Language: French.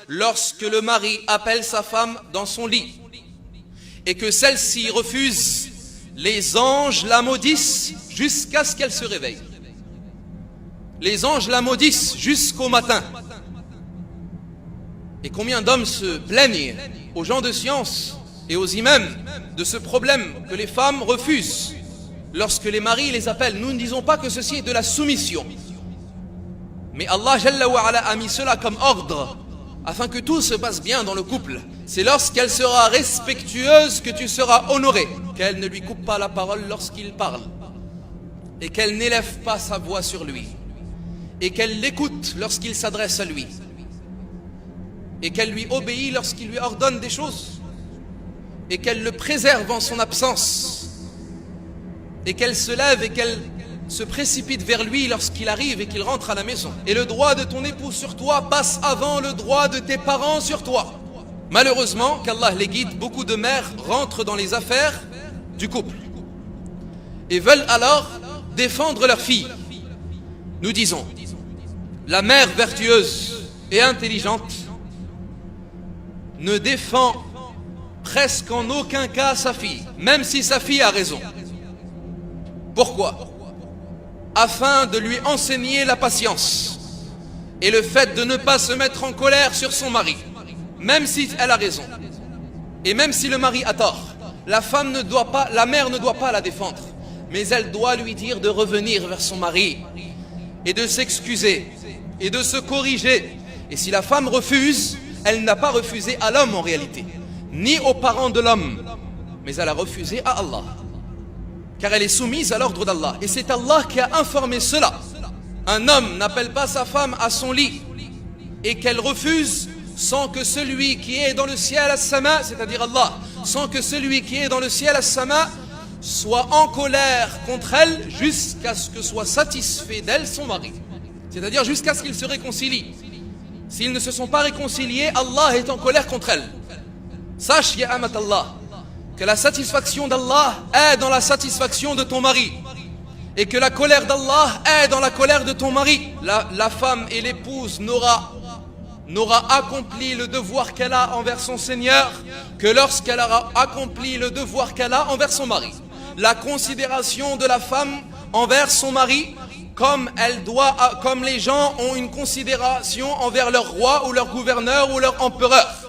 lorsque le mari appelle sa femme dans son lit et que celle-ci refuse, les anges la maudissent jusqu'à ce qu'elle se réveille. Les anges la maudissent jusqu'au matin. Et combien d'hommes se plaignent aux gens de science et aux imams de ce problème que les femmes refusent lorsque les maris les appellent. Nous ne disons pas que ceci est de la soumission, mais Allah Jalla wa Ala a mis cela comme ordre afin que tout se passe bien dans le couple. C'est lorsqu'elle sera respectueuse que tu seras honoré, qu'elle ne lui coupe pas la parole lorsqu'il parle, et qu'elle n'élève pas sa voix sur lui, et qu'elle l'écoute lorsqu'il s'adresse à lui, et qu'elle lui obéit lorsqu'il lui ordonne des choses, et qu'elle le préserve en son absence, et qu'elle se lève et qu'elle se précipite vers lui lorsqu'il arrive et qu'il rentre à la maison. Et le droit de ton époux sur toi passe avant le droit de tes parents sur toi. Malheureusement, qu'Allah les guide, beaucoup de mères rentrent dans les affaires du couple et veulent alors défendre leur fille. Nous disons, la mère vertueuse et intelligente ne défend presque en aucun cas sa fille, même si sa fille a raison. Pourquoi? Afin de lui enseigner la patience et le fait de ne pas se mettre en colère sur son mari, même si elle a raison et même si le mari a tort. La mère ne doit pas la défendre, mais elle doit lui dire de revenir vers son mari et de s'excuser et de se corriger. Et si la femme refuse, elle n'a pas refusé à l'homme en réalité, ni aux parents de l'homme, mais elle a refusé à Allah, car elle est soumise à l'ordre d'Allah. Et c'est Allah qui a informé cela. Un homme n'appelle pas sa femme à son lit et qu'elle refuse sans que celui qui est dans le ciel as-sama, c'est-à-dire Allah, sans que celui qui est dans le ciel as-sama soit en colère contre elle jusqu'à ce que soit satisfait d'elle son mari, c'est-à-dire jusqu'à ce qu'ils se réconcilient. S'ils ne se sont pas réconciliés, Allah est en colère contre elle. Sache, ya amat Allah, que la satisfaction d'Allah est dans la satisfaction de ton mari, et que la colère d'Allah est dans la colère de ton mari. La femme et l'épouse n'aura accompli le devoir qu'elle a envers son Seigneur que lorsqu'elle aura accompli le devoir qu'elle a envers son mari. La considération de la femme envers son mari, comme les gens ont une considération envers leur roi ou leur gouverneur ou leur empereur.